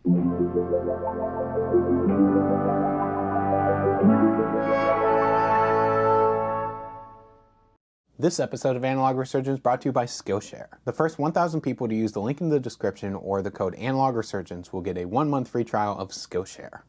This episode of Analog Resurgence brought to you by Skillshare. The first 1,000 people to use the link in the description or the code Analog Resurgence will get a 1-month free trial of Skillshare.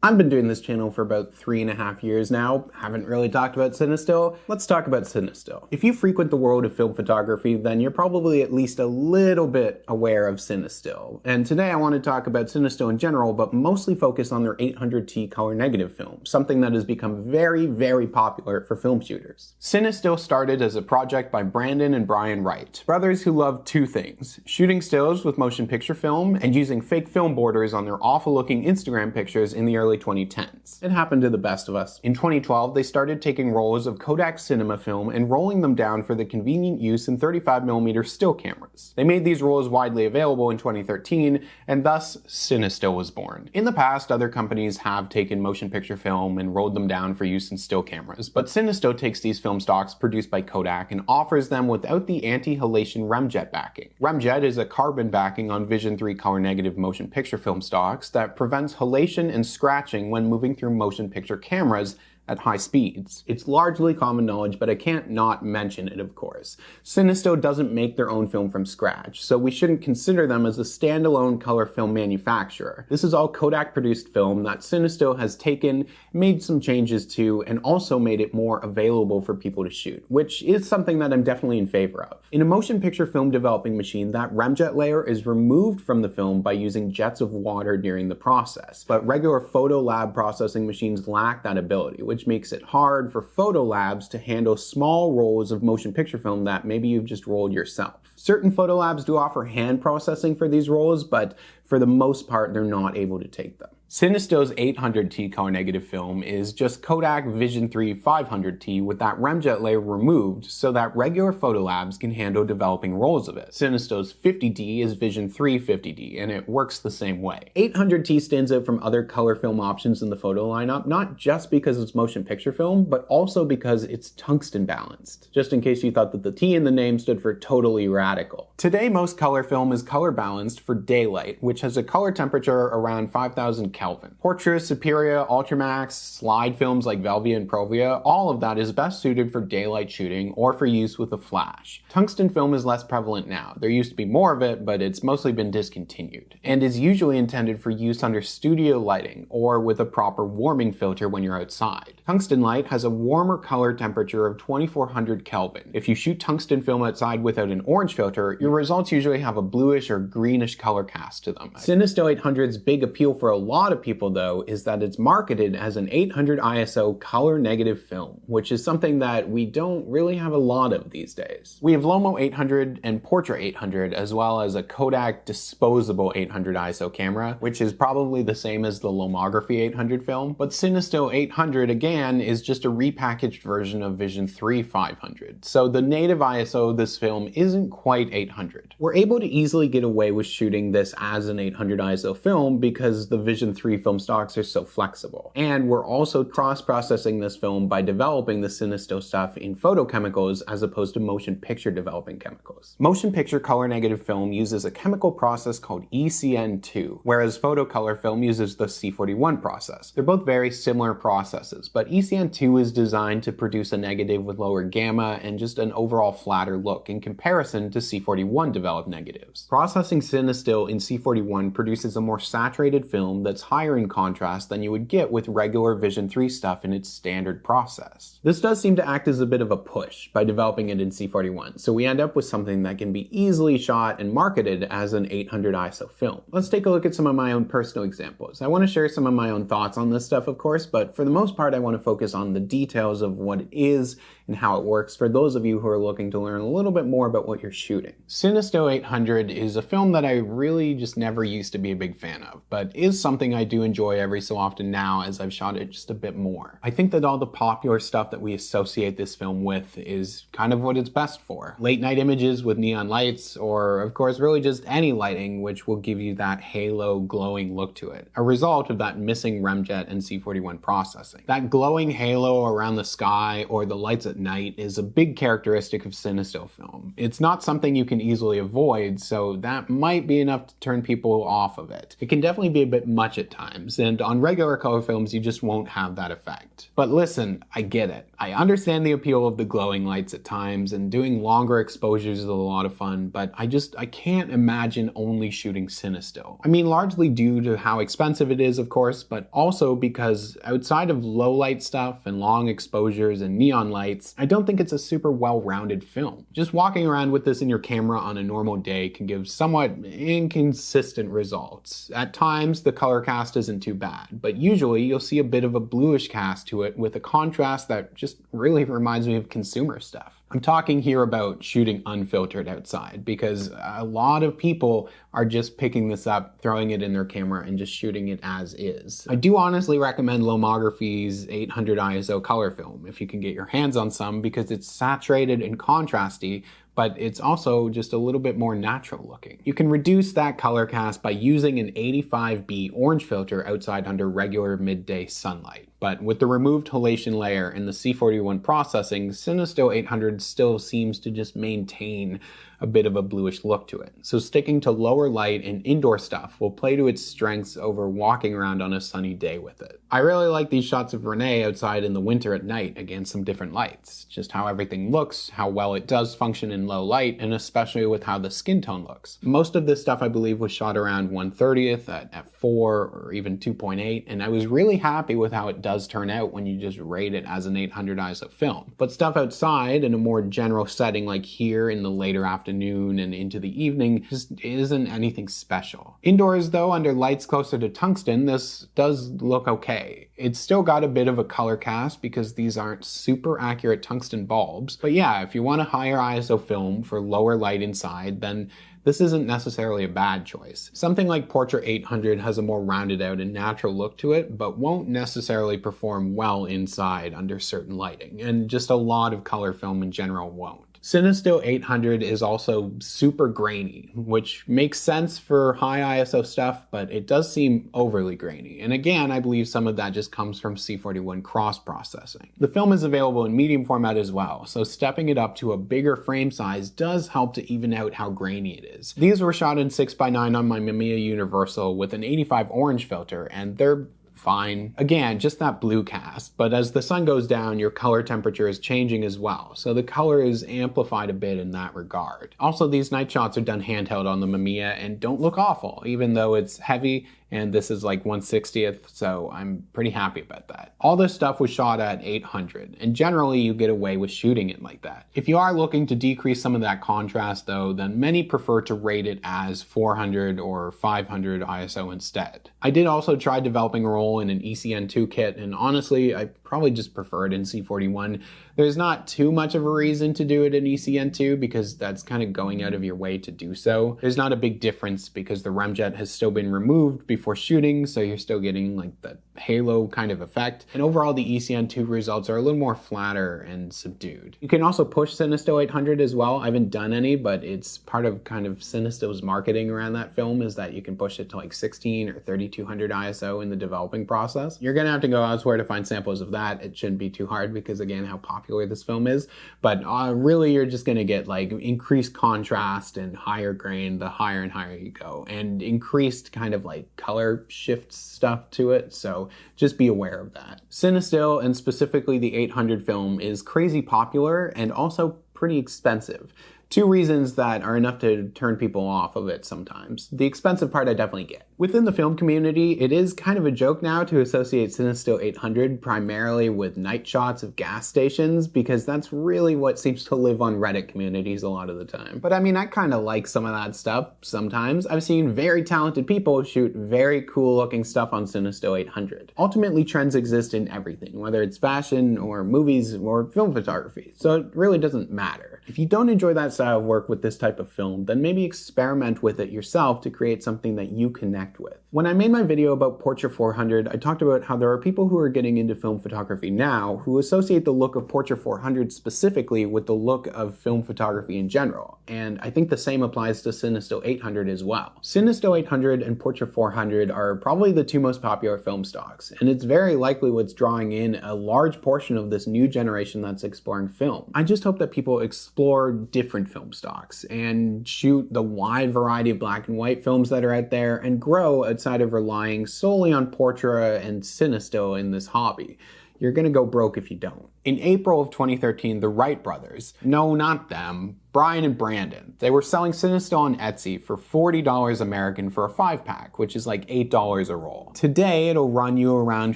I've been doing this channel for about 3.5 years now. Haven't really talked about CineStill. Let's talk about CineStill. If you frequent the world of film photography, then you're probably at least a little bit aware of CineStill. And today I want to talk about CineStill in general, but mostly focus on their 800T color negative film, something that has become very, very popular for film shooters. CineStill started as a project by Brandon and Brian Wright, brothers who love two things: shooting stills with motion picture film and using fake film borders on their awful looking Instagram pictures in the early 2010s. It happened to the best of us. In 2012, they started taking rolls of Kodak cinema film and rolling them down for the convenient use in 35mm still cameras. They made these rolls widely available in 2013, and thus CineStill was born. In the past, other companies have taken motion picture film and rolled them down for use in still cameras, but CineStill takes these film stocks produced by Kodak and offers them without the anti-halation remjet backing. Remjet is a carbon backing on Vision 3 color negative motion picture film stocks that prevents halation and scratching when moving through motion picture cameras at high speeds. It's largely common knowledge, but I can't not mention it, of course. CineStill doesn't make their own film from scratch, so we shouldn't consider them as a standalone color film manufacturer. This is all Kodak-produced film that CineStill has taken, made some changes to, and also made it more available for people to shoot, which is something that I'm definitely in favor of. In a motion picture film developing machine, that remjet layer is removed from the film by using jets of water during the process, but regular photo lab processing machines lack that ability, which makes it hard for photo labs to handle small rolls of motion picture film that maybe you've just rolled yourself. Certain photo labs do offer hand processing for these rolls, but for the most part, they're not able to take them. CineStill's 800T color negative film is just Kodak Vision 3 500T with that remjet layer removed so that regular photo labs can handle developing rolls of it. CineStill's 50D is Vision 3 50D, and it works the same way. 800T stands out from other color film options in the photo lineup, not just because it's motion picture film, but also because it's tungsten balanced, just in case you thought that the T in the name stood for totally radical. Today, most color film is color balanced for daylight, which has a color temperature around 5,000 Kelvin. Portra, Superia, Ultramax, slide films like Velvia and Provia, all of that is best suited for daylight shooting or for use with a flash. Tungsten film is less prevalent now. There used to be more of it, but it's mostly been discontinued, and is usually intended for use under studio lighting or with a proper warming filter when you're outside. Tungsten light has a warmer color temperature of 2400 Kelvin. If you shoot tungsten film outside without an orange filter, your results usually have a bluish or greenish color cast to them. CineStill 800's big appeal for a lot of people, though, is that it's marketed as an 800 ISO color negative film, which is something that we don't really have a lot of these days. We have Lomo 800 and Portra 800, as well as a Kodak disposable 800 ISO camera, which is probably the same as the Lomography 800 film, but CineStill 800 again is just a repackaged version of Vision 3 500, so the native ISO of this film isn't quite 800. We're able to easily get away with shooting this as an 800 ISO film because the Vision 3 film stocks are so flexible. And we're also cross-processing this film by developing the CineStill stuff in photochemicals as opposed to motion picture developing chemicals. Motion picture color negative film uses a chemical process called ECN2, whereas photocolor film uses the C41 process. They're both very similar processes, but ECN2 is designed to produce a negative with lower gamma and just an overall flatter look in comparison to C41 developed negatives. Processing CineStill in C41 produces a more saturated film that's higher in contrast than you would get with regular Vision 3 stuff in its standard process. This does seem to act as a bit of a push by developing it in C41, so we end up with something that can be easily shot and marketed as an 800 ISO film. Let's take a look at some of my own personal examples. I want to share some of my own thoughts on this stuff, of course, but for the most part I want to focus on the details of what it is and how it works for those of you who are looking to learn a little bit more about what you're shooting. CineStill 800 is a film that I really just never used to be a big fan of, but is something something I do enjoy every so often now as I've shot it just a bit more. I think that all the popular stuff that we associate this film with is kind of what it's best for. Late night images with neon lights, or of course really just any lighting which will give you that halo glowing look to it, a result of that missing remjet and C41 processing. That glowing halo around the sky or the lights at night is a big characteristic of CineStill film. It's not something you can easily avoid, so that might be enough to turn people off of it. It can definitely be a bit much at times, and on regular color films you just won't have that effect. But listen, I get it. I understand the appeal of the glowing lights at times, and doing longer exposures is a lot of fun, but I can't imagine only shooting CineStill. I mean, largely due to how expensive it is, of course, but also because outside of low light stuff and long exposures and neon lights, I don't think it's a super well-rounded film. Just walking around with this in your camera on a normal day can give somewhat inconsistent results. At times, the color cast isn't too bad, but usually you'll see a bit of a bluish cast to it with a contrast that just really reminds me of consumer stuff. I'm talking here about shooting unfiltered outside, because a lot of people are just picking this up, throwing it in their camera, and just shooting it as is. I do honestly recommend Lomography's 800 ISO color film if you can get your hands on some, because it's saturated and contrasty, but it's also just a little bit more natural looking. You can reduce that color cast by using an 85B orange filter outside under regular midday sunlight. But with the removed halation layer and the C41 processing, CineStill 800 still seems to just maintain a bit of a bluish look to it. So sticking to lower light and indoor stuff will play to its strengths over walking around on a sunny day with it. I really like these shots of Renee outside in the winter at night against some different lights. Just how everything looks, how well it does function in low light, and especially with how the skin tone looks. Most of this stuff I believe was shot around 1/30th at f4 or even 2.8, and I was really happy with how it does turn out when you just rate it as an 800 ISO film. But stuff outside in a more general setting like here in the later afternoon and into the evening just isn't anything special. Indoors though, under lights closer to tungsten, this does look okay. It's still got a bit of a color cast because these aren't super accurate tungsten bulbs, but yeah, if you want a higher ISO film for lower light inside, then this isn't necessarily a bad choice. Something like Portrait 800 has a more rounded out and natural look to it, but won't necessarily perform well inside under certain lighting, and just a lot of color film in general won't. CineStill 800 is also super grainy, which makes sense for high ISO stuff, but it does seem overly grainy. And again, I believe some of that just comes from C41 cross-processing. The film is available in medium format as well, so stepping it up to a bigger frame size does help to even out how grainy it is. These were shot in 6x9 on my Mamiya Universal with an 85 orange filter, and they're fine. Again, just that blue cast, but as the sun goes down, your color temperature is changing as well, so the color is amplified a bit in that regard. Also, these night shots are done handheld on the Mamiya and don't look awful, even though it's heavy, and this is like 1/60th, so I'm pretty happy about that. All this stuff was shot at 800, and generally you get away with shooting it like that. If you are looking to decrease some of that contrast though, then many prefer to rate it as 400 or 500 ISO instead. I did also try developing a roll in an ECN2 kit, and honestly, I probably just prefer it in C41. There's not too much of a reason to do it in ECN2 because that's kind of going out of your way to do so. There's not a big difference because the remjet has still been removed before shooting, so you're still getting like the halo kind of effect. And overall, the ECN2 results are a little more flatter and subdued. You can also push CineStill 800 as well. I haven't done any, but it's part of kind of CineStill's marketing around that film is that you can push it to like 16 or 3200 ISO in the developing process. You're gonna have to go elsewhere to find samples of that. It shouldn't be too hard because again, how popular this film is, but really you're just gonna get like increased contrast and higher grain the higher and higher you go, and increased kind of like color shift stuff to it, so just be aware of that. CineStill, and specifically the 800 film, is crazy popular and also pretty expensive. Two reasons that are enough to turn people off of it sometimes. The expensive part I definitely get. Within the film community, it is kind of a joke now to associate CineStill 800 primarily with night shots of gas stations, because that's really what seems to live on Reddit communities a lot of the time. But I mean, I kind of like some of that stuff sometimes. I've seen very talented people shoot very cool looking stuff on CineStill 800. Ultimately, trends exist in everything, whether it's fashion or movies or film photography, so it really doesn't matter. If you don't enjoy that stuff style of work with this type of film, then maybe experiment with it yourself to create something that you connect with. When I made my video about Portra 400, I talked about how there are people who are getting into film photography now who associate the look of Portra 400 specifically with the look of film photography in general, and I think the same applies to CineStill 800 as well. CineStill 800 and Portra 400 are probably the two most popular film stocks, and it's very likely what's drawing in a large portion of this new generation that's exploring film. I just hope that people explore different film stocks and shoot the wide variety of black and white films that are out there and grow outside of relying solely on Portra and CineStill in this hobby. You're gonna go broke if you don't. In April of 2013, the Wright brothers, no, not them, Brian and Brandon, they were selling CineStill on Etsy for $40 American for a 5-pack, which is like $8 a roll. Today, it'll run you around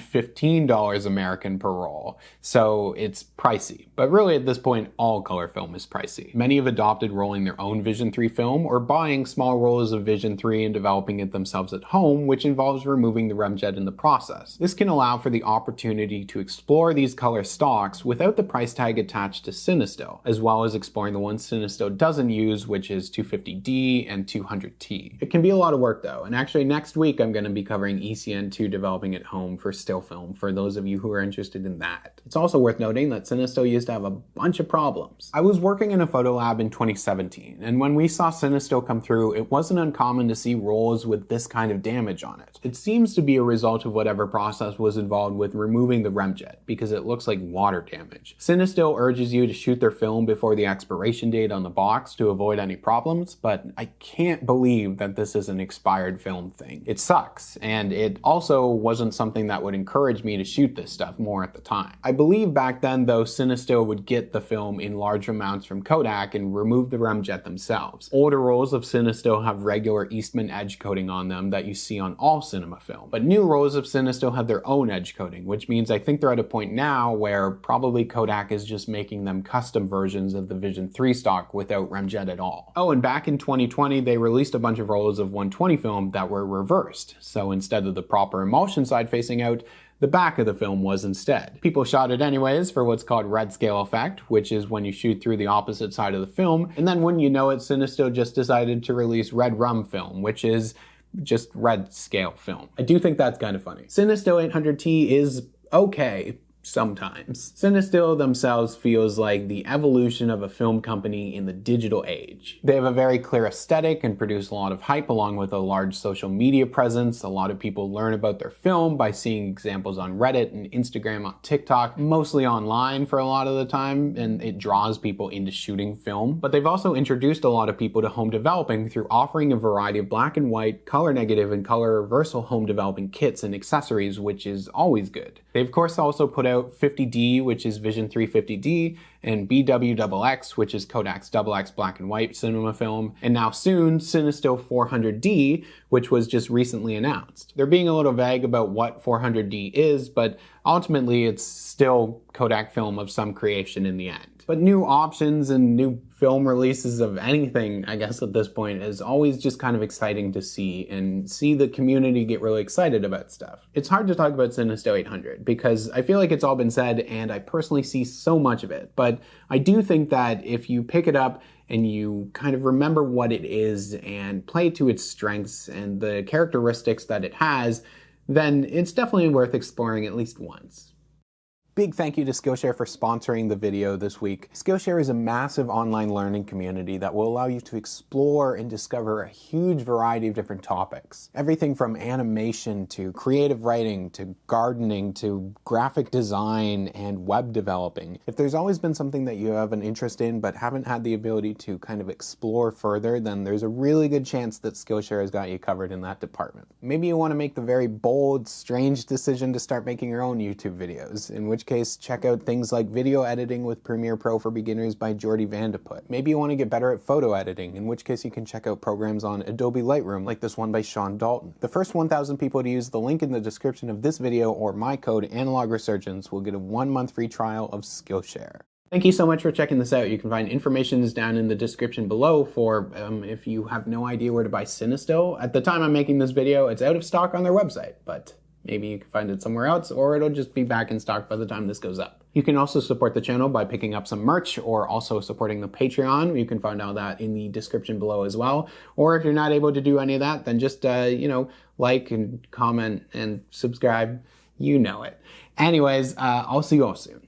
$15 American per roll, so it's pricey. But really at this point, all color film is pricey. Many have adopted rolling their own Vision 3 film or buying small rolls of Vision 3 and developing it themselves at home, which involves removing the remjet in the process. This can allow for the opportunity to explore these color stocks without the price tag attached to CineStill, as well as exploring the ones CineStill doesn't use, which is 250D and 200T. It can be a lot of work though, and actually next week I'm going to be covering ECN2 developing at home for still film for those of you who are interested in that. It's also worth noting that CineStill used to have a bunch of problems. I was working in a photo lab in 2017, and when we saw CineStill come through, it wasn't uncommon to see rolls with this kind of damage on it. It seems to be a result of whatever process was involved with removing the remjet, because it looks like water damage. CineStill urges you to shoot their film before the expiration date on the box to avoid any problems, but I can't believe that this is an expired film thing. It sucks, and it also wasn't something that would encourage me to shoot this stuff more at the time. I believe back then though, CineStill would get the film in large amounts from Kodak and remove the remjet themselves. Older rolls of CineStill have regular Eastman edge coating on them that you see on all cinema film, but new rolls of CineStill have their own edge coating, which means I think they're at a point now where probably Kodak is just making them custom versions of the Vision 3 stock without remjet at all. Oh, and back in 2020, they released a bunch of rolls of 120 film that were reversed. So instead of the proper emulsion side facing out, the back of the film was instead. People shot it anyways for what's called red scale effect, which is when you shoot through the opposite side of the film, and then when you know it, CineStill just decided to release red rum film, which is just red scale film. I do think that's kind of funny. CineStill 800T is okay sometimes. CineStill themselves feels like the evolution of a film company in the digital age. They have a very clear aesthetic and produce a lot of hype along with a large social media presence. A lot of people learn about their film by seeing examples on Reddit and Instagram, on TikTok, mostly online for a lot of the time, and it draws people into shooting film. But they've also introduced a lot of people to home developing through offering a variety of black and white, color negative, and color reversal home developing kits and accessories, which is always good. They of course also put out 50D, which is Vision 350D, and BWXX, which is Kodak's XX black and white cinema film, and now soon CineStill 400D, which was just recently announced. They're being a little vague about what 400D is, but ultimately it's still Kodak film of some creation in the end. But new options and new film releases of anything, I guess at this point, is always just kind of exciting to see and see the community get really excited about stuff. It's hard to talk about CineStill 800 because I feel like it's all been said and I personally see so much of it. But I do think that if you pick it up and you kind of remember what it is and play to its strengths and the characteristics that it has, then it's definitely worth exploring at least once. Big thank you to Skillshare for sponsoring the video this week. Skillshare is a massive online learning community that will allow you to explore and discover a huge variety of different topics. Everything from animation to creative writing to gardening to graphic design and web developing. If there's always been something that you have an interest in but haven't had the ability to kind of explore further, then there's a really good chance that Skillshare has got you covered in that department. Maybe you want to make the very bold, strange decision to start making your own YouTube videos, in which case check out things like video editing with Premiere Pro for Beginners by Jordi Vandeput. Maybe you want to get better at photo editing, in which case you can check out programs on Adobe Lightroom like this one by Sean Dalton. The first 1,000 people to use the link in the description of this video or my code AnalogResurgence will get a 1-month free trial of Skillshare. Thank you so much for checking this out. You can find information down in the description below for if you have no idea where to buy CineStill. At the time I'm making this video, it's out of stock on their website, but maybe you can find it somewhere else, or it'll just be back in stock by the time this goes up. You can also support the channel by picking up some merch or also supporting the Patreon. You can find out that in the description below as well. Or if you're not able to do any of that, then just, like and comment and subscribe. You know it. Anyways, I'll see you all soon.